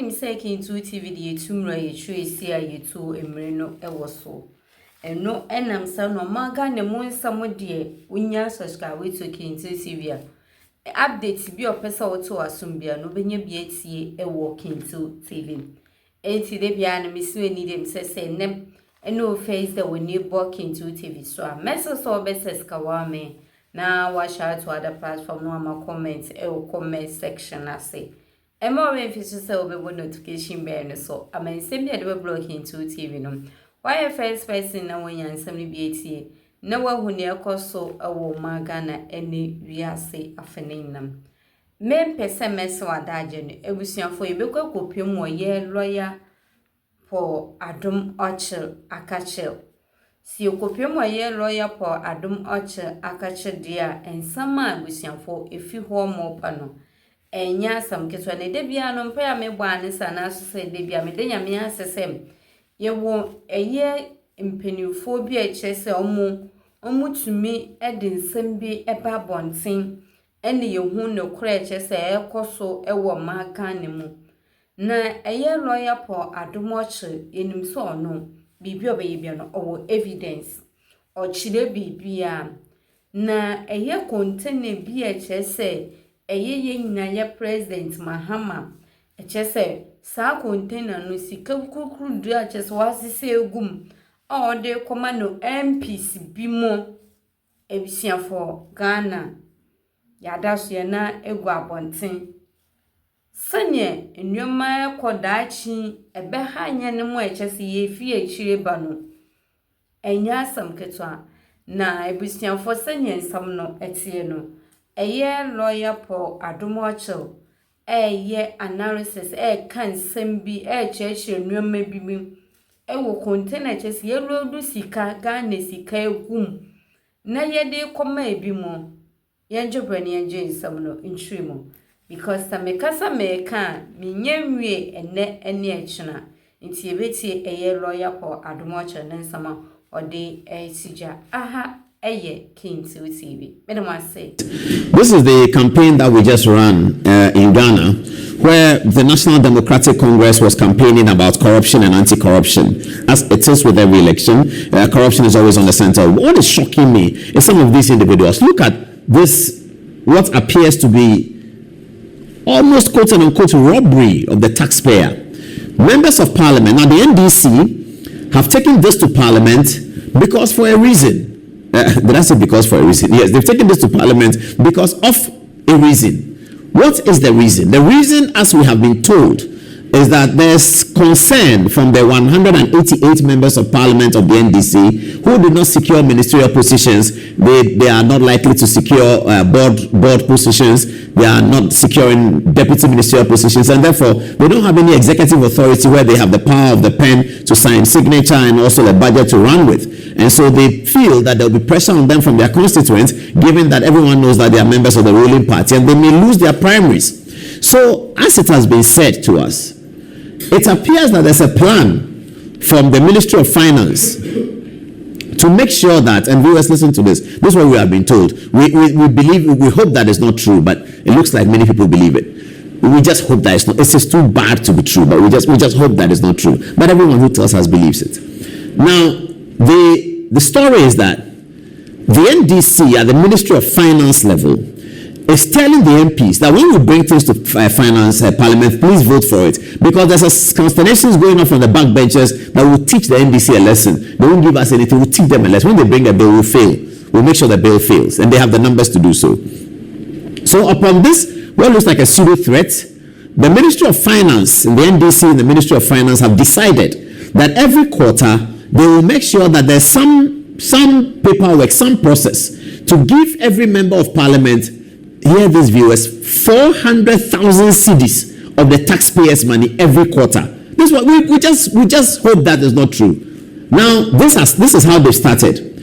Yenim say Kintu TV the tumra ye true sia ye to emreno ewoso. And no enam sa no maga ne mon samo de unya subscribe to Kintu TV. Update bi opesa wo to asumbia no benye bi etie ewo Kintu TV. Enti de bia na misi ni dem se nem eno face the we ni bo Kintu TV so a message so beses ka wa me na wa share to other platform no ma comment comment section ase. Emo we mfisi se obebo notification bell no so amansem de be block Kintu TV no. Why first person na won yansem ni bi etie na wa hu ne ekoso ewo magana ene wiase afenenam. Mempese mese wadaje no ebusuafo yebekwa kopiem wo ye lawyer for Adum Ochil Akachil. Si okopiem wo ye lawyer for Adum Ochil Akachil dia ensama ebusuafo efi ho mo pa no. Enya sam ketwa ne de bia no mpa ya mebwa ne sana so se de bia me de nyame asesem. Ye wo eye mpenufo bi a kyese omu tumi ede nsem bi eba bonten. Ene yehu ne kura kyese ekoso ewo maka ne mu. Na eye lawyer for Adum Ochil enim so no bibi obeyebia no owo evidence. Ochile bibia na eye container bi a kyese eye nyina ye president Mahama kyese sa container no sika kukuru du a kyese wasise egum a ode koma no MPs bi mo ebisiafo Ghana yada so na egu abonten sanye enwema ekodachi ebe ha nya ne mo kyese ye fi akire ba no enya asam ketwa na ebisiafo sanye nsam no etie no eye lawyer for Adum Ochil eye analysis kan sembi cheche nwema bibi ewo container kyese ye lodu sika Ghana sika egum na ye de koma ebi mo yenje brani yenje nsam no ntwimo because tamekasa meka minyenwie ene echina nti ebeti eye lawyer for Adum Ochil nsama ode esija aha eye Kintu TV. This is the campaign that we just ran in Ghana, where the National Democratic Congress was campaigning about corruption and anti-corruption. As it is with every election, corruption is always on the center. What is shocking me is some of these individuals. Look at this, what appears to be almost quote-unquote robbery of the taxpayer. Members of Parliament, now the NDC, have taken this to Parliament because for a reason. Did I say because for a reason? Yes, they've taken this to Parliament because of a reason. What is the reason? The reason, as we have been told, is that there's concern from the 188 members of Parliament of the NDC who did not secure ministerial positions. They are not likely to secure board positions. They are not securing deputy ministerial positions, and therefore they don't have any executive authority where they have the power of the pen to sign signature and also the budget to run with. And so they feel that there will be pressure on them from their constituents, given that everyone knows that they are members of the ruling party and they may lose their primaries. So, as it has been said to us, it appears that there's a plan from the Ministry of Finance to make sure that, and viewers, listen to this. This is what we have been told. We hope that it's not true, but it looks like many people believe it. We just hope that it's not. It's just too bad to be true, but we just hope that it's not true. But everyone who tells us believes it. Now, the story is that the NDC at the Ministry of Finance level is telling the MPs that when we bring things to finance Parliament, please vote for it, because there's a consternations going on from the backbenchers that will teach the NDC a lesson. They won't give us anything. We'll teach them a lesson. When they bring a bill, we'll fail. We'll make sure the bill fails, and they have the numbers to do so. So upon this, what looks like a pseudo threat, the Ministry of Finance and the NDC and the Ministry of Finance have decided that every quarter they will make sure that there's some paperwork, some process to give every member of Parliament, hear these viewers, 400,000 cedis of the taxpayers' money every quarter. This one, we just hope that is not true. Now, this is how they started.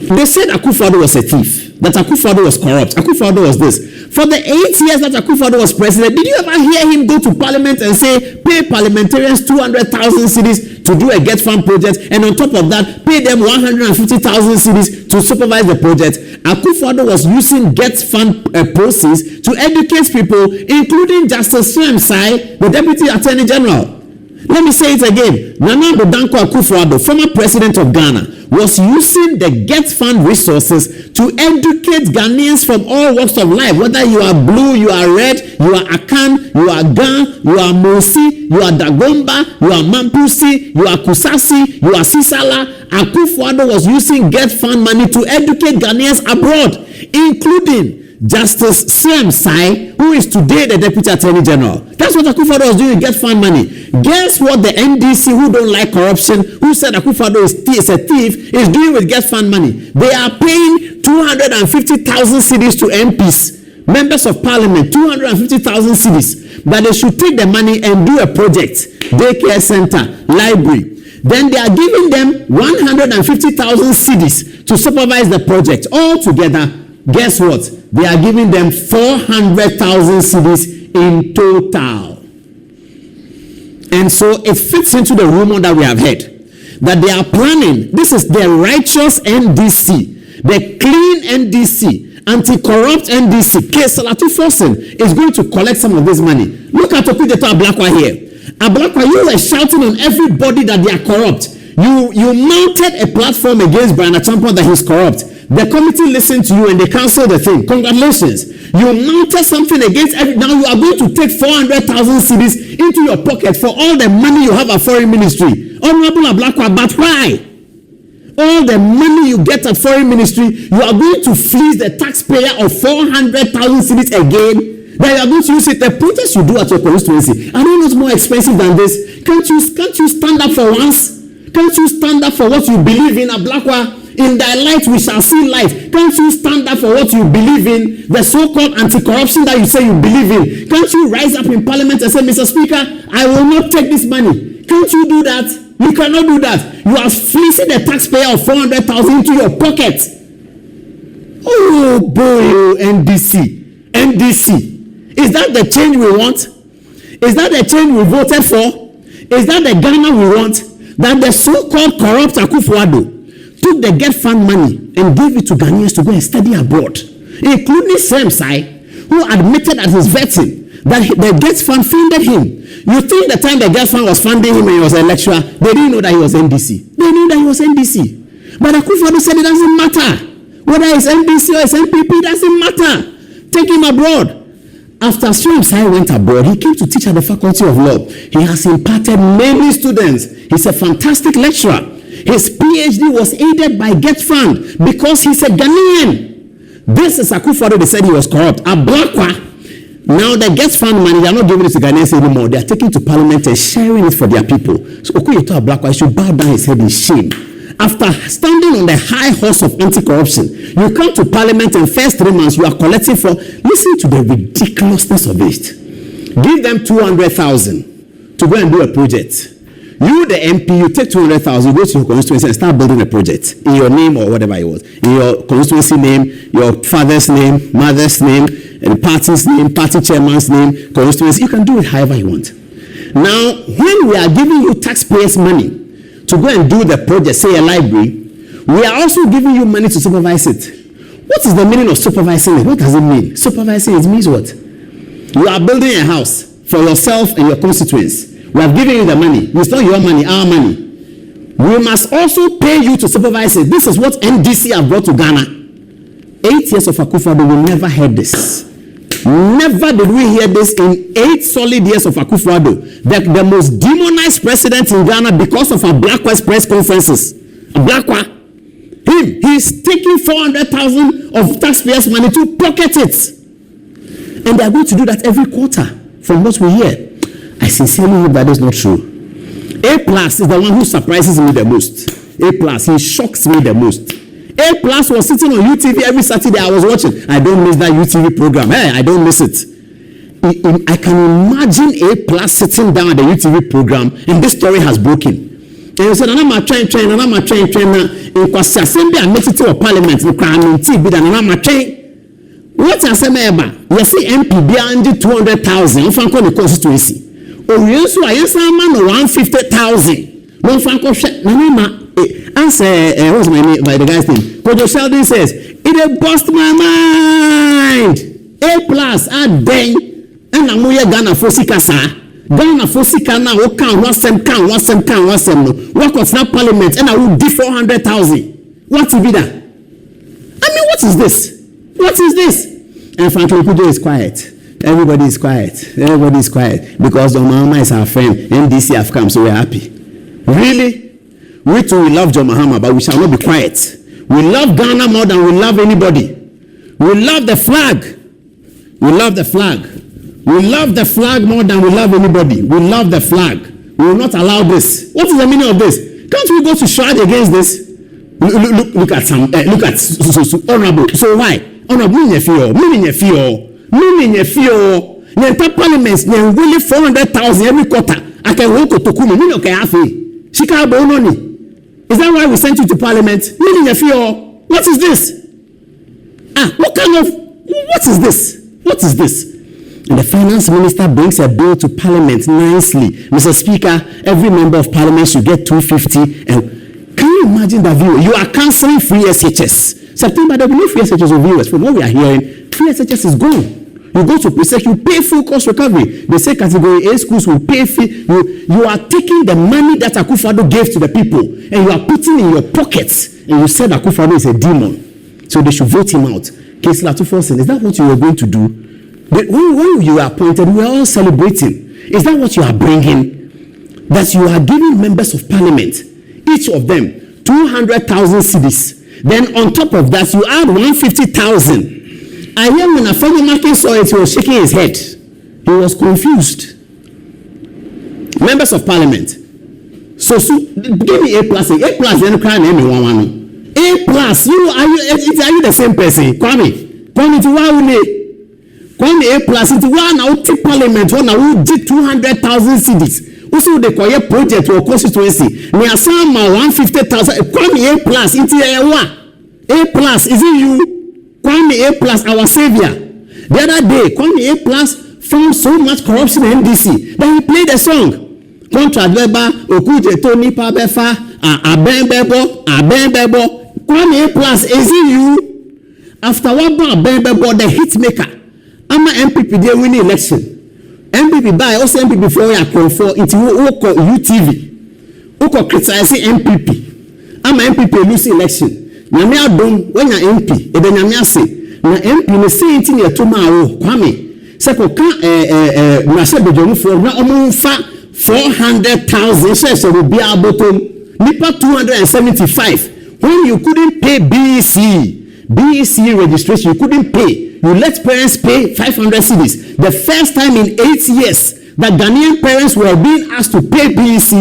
They said Akufo-Addo was a thief, that Akufo-Addo was corrupt, Akufo-Addo was this. For the 8 years that Akufo-Addo was president, did you ever hear him go to Parliament and say, pay parliamentarians 200,000 cedis to do a Get Fund project, and on top of that, pay them 150,000 cedis to supervise the project. Akufo-Addo was using Get Fund proceeds to educate people, including Justice Sai, the Deputy Attorney General. Let me say it again. Nana Addo Akufo-Addo, former president of Ghana, was using the Get Fund resources to educate Ghanaians from all walks of life. Whether you are blue, you are red, you are Akan, you are Gan, you are Mosi, you are Dagomba, you are Mampusi, you are Kusasi, you are Sisala. Akufo-Addo was using Get Fund money to educate Ghanaians abroad, including Justice Sai, who is today the Deputy Attorney General. That's what Akufo-Addo was doing, Get Fund money. Guess what the NDC, who don't like corruption, who said Akufo-Addo is a thief, is doing with Get Fund money? They are paying 250,000 cedis to MPs, members of parliament, 250,000 cedis. But they should take the money and do a project, daycare center, library. Then they are giving them 150,000 cedis to supervise the project. All together, guess what? They are giving them 400,000 cedis in total. And so it fits into the rumor that we have heard that they are planning. This is the righteous NDC, the clean NDC, anti-corrupt NDC. Salatu Forsen is going to collect some of this money. Look at Okudeta Ablakwa here. Ablakwa, you were shouting on everybody that they are corrupt. You mounted a platform against Brian Achampon that he's corrupt. The committee listened to you and they canceled the thing. Congratulations. You mounted something against now you are going to take 400,000 cedis into your pocket for all the money you have at foreign ministry. Honorable Ablakwa, but why? All the money you get at foreign ministry, you are going to fleece the taxpayer of 400,000 cedis again. That you are going to use it. The protest you do at your constituency, I don't know it's more expensive than this. Can't you stand up for once? Can't you stand up for what you believe in, Ablakwa? In thy light we shall see light. Can't you stand up for what you believe in? The so-called anti-corruption that you say you believe in. Can't you rise up in parliament and say, Mr. Speaker, I will not take this money? Can't you do that? You cannot do that. You are fleecing the taxpayer of 400,000 into your pocket. Oh boy, NDC. Is that the change we want? Is that the change we voted for? Is that the Ghana we want? That the so-called corrupt Akufo-Addo took the Get Fund money and gave it to Ghanaians to go and study abroad, including Sai, who admitted at his vetting that the Get Fund funded him. You think the time the Get Fund was funding him when he was a lecturer, they didn't know that he was NDC. They knew that he was NDC. But Akufo-Addo said it doesn't matter. Whether it's NDC or it's MPP, it doesn't matter. Take him abroad. After Sai went abroad, he came to teach at the Faculty of Law. He has imparted many students. He's a fantastic lecturer. His PhD was aided by Get Fund because he's a Ghanaian. This is Akufo-Addo. They said he was corrupt. Ablakwa. Now the Get Fund money, they are not giving it to Ghanaians anymore. They are taking it to parliament and sharing it for their people. So Okoyeto Ablakwa should bow down his head in shame. After standing on the high horse of anti-corruption, you come to parliament and first 3 months you are collecting for. Listen to the ridiculousness of it. Give them 200,000 to go and do a project. You, the MP, you take 200,000, you go to your constituency and start building a project in your name or whatever it was. In your constituency name, your father's name, mother's name, and party's name, party chairman's name, constituency. You can do it however you want. Now, when we are giving you taxpayers' money to go and do the project, say a library, we are also giving you money to supervise it. What is the meaning of supervising it? What does it mean? Supervising it means what? You are building a house for yourself and your constituents. We have given you the money. It's not your money, our money. We must also pay you to supervise it. This is what NDC have brought to Ghana. 8 years of Akufo-Addo, we never heard this. Never did we hear this in 8 solid years of Akufo-Addo. The most demonized president in Ghana because of Ablakwa's press conferences. Ablakwa, he's taking 400,000 of taxpayers' money to pocket it. And they are going to do that every quarter from what we hear. I sincerely hope that is not true. A+ is the one who surprises me the most. A+, he shocks me the most. A+ was sitting on UTV every Saturday. I was watching. I don't miss that UTV program. Hey, I don't miss it. I can imagine A+ sitting down at the UTV program and this story has broken. And he said, I'm trying now. In Kwasi Assembly and make it to a parliament. What I say, you see MP beyond 200,000 from the constituency. Or you so I man 150,000 No Franco answer what's my name by the guy's name? Kojo Sheldon says, it bust my mind. A+ add then and I'm Ghana for Sikasa. Ghana for Sikana will count what's them no. What was that parliament and I will do 400,000. What's it be that? I mean, what is this? What is this? And frankly, Kujo is quiet. Everybody is quiet. Everybody is quiet because the Mahama is our friend. NDC have come, so we're happy. Really? We too, we love John Mahama, but we shall not be quiet. We love Ghana more than we love anybody. We love the flag. We love the flag. We love the flag more than we love anybody. We love the flag. We will not allow this. What is the meaning of this? Can't we go to strike against this? Look at some. Look at honorable. So why? Honorable, me in your fear. The entire parliament, they really 400,000 every quarter. I can walk to Tokumi. Me no can have it. Chicago only. Is that why we sent you to parliament? Me in your fear. What is this? What kind of? What is this? What is this? And the finance minister brings a bill to parliament nicely. Mr. Speaker, every member of parliament should get 250. And can you imagine that view? You are cancelling free SHS. September, there will be no free SHS of viewers. From what we are hearing, free SHS is gone. You go to precinct, you pay full cost recovery. They say category A schools will pay fee. You are taking the money that Akufo-Addo gave to the people and you are putting in your pockets. And you said Akufo-Addo is a demon. So they should vote him out. Case Latufosin, is that what you were going to do? When you were appointed, we were all celebrating. Is that what you are bringing? That you are giving members of parliament, each of them, 200,000 cedis. Then on top of that, you add 150,000. I hear when a fellow market saw it, he was shaking his head. He was confused. Members of parliament. So give me A+. A+, then cry name me one. A+, are you the same person? Kwame to Wawule. Kwame A+ into one out parliament, one out did 200,000 cedis. Also they call a project or constituency. Me assign 150,000. Kwame A+ into A+, is it you? Kwame A+, our savior. The other day, Kwame A+ found so much corruption in NDC that he played a song. Contract Beba, Okuje Tony Pabefa, Abenbebo. Kwame A+, is it you? After one bar, Abenbebo, the hit maker. I'm an MPP, they win the election. MPP buy, also MPP for your control into UTV. Who criticizing MPP. I'm an MPP lose election. Nyame adom when you MP e de nyame ase na MP ne say nti ne to ma wo Kwame se ko ka na se bejomu for na omfa 400,000 shares will be abotom nipa 275 when you couldn't pay BEC registration, you couldn't pay. You let parents pay 500 cedis. The first time in 8 years that Ghanaian parents were being asked to pay BEC.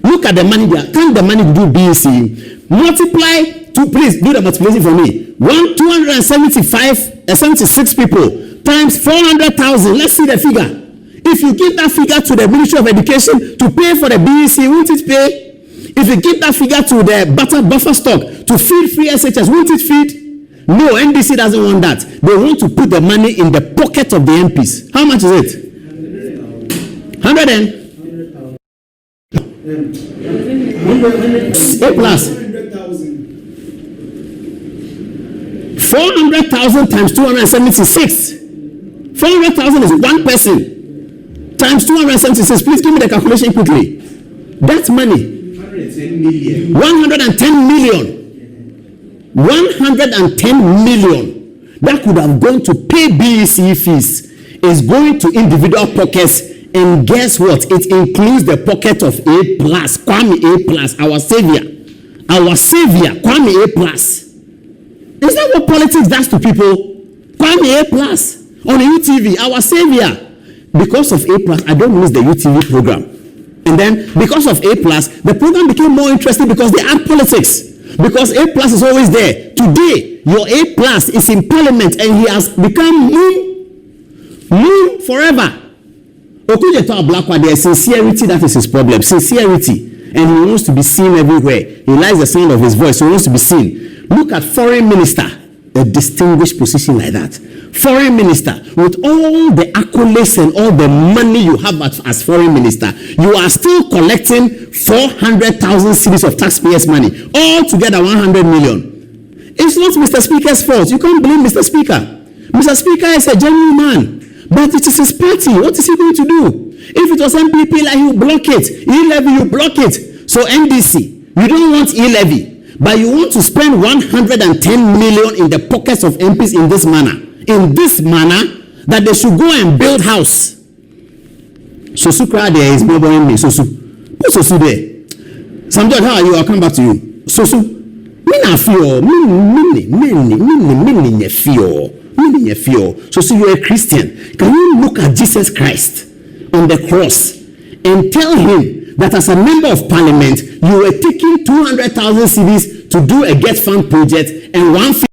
Look at the money there. Can't the money do BEC? Multiply. Please do the multiplication for me. 76 people times 400,000. Let's see the figure. If you give that figure to the Ministry of Education to pay for the BEC, won't it pay? If you give that figure to the buffer stock to feed free SHS, won't it feed? No, NDC doesn't want that. They want to put the money in the pocket of the MPs. How much is it? 100 and? A+. 400,000 times 276. 400,000 is one person times 276. Please give me the calculation quickly. That's money. 110 million. 110 million. 110 million. That could have gone to pay BEC fees. Is going to individual pockets. And guess what? It includes the pocket of A+. Kwame A+. Our savior. Our savior. Kwame A+. Is that what politics does to people? Kwame A+ on the UTV, our savior. Because of A+, I don't miss the UTV program. And then because of A+, the program became more interesting because they add politics. Because A+ is always there. Today, your A+ is in parliament and he has become moon forever. Okuje to Ablakwa, there is sincerity, that is his problem. Sincerity. And he wants to be seen everywhere. He likes the sound of his voice, so he wants to be seen. Look at foreign minister, a distinguished position like that? Foreign minister, with all the accolades and all the money you have as foreign minister, you are still collecting 400,000 cedis of taxpayers' money, all together 100 million. It's not Mr. Speaker's fault. You can't blame Mr. Speaker. Mr. Speaker is a genuine man, but it is his party. What is he going to do? If it was MPP, like, he will block it. E-levy, you block it. So NDC, you don't want e-levy, but you want to spend 110 million in the pockets of MPs in this manner, that they should go and build house. So Sukra there is bothering me. So what's so there? Sam George, how are you? I'll come back to you. So me na fear. So you're a Christian. Can you look at Jesus Christ on the cross and tell him that as a member of parliament, you were taking 200,000 cedis to do a Get Fund project and 150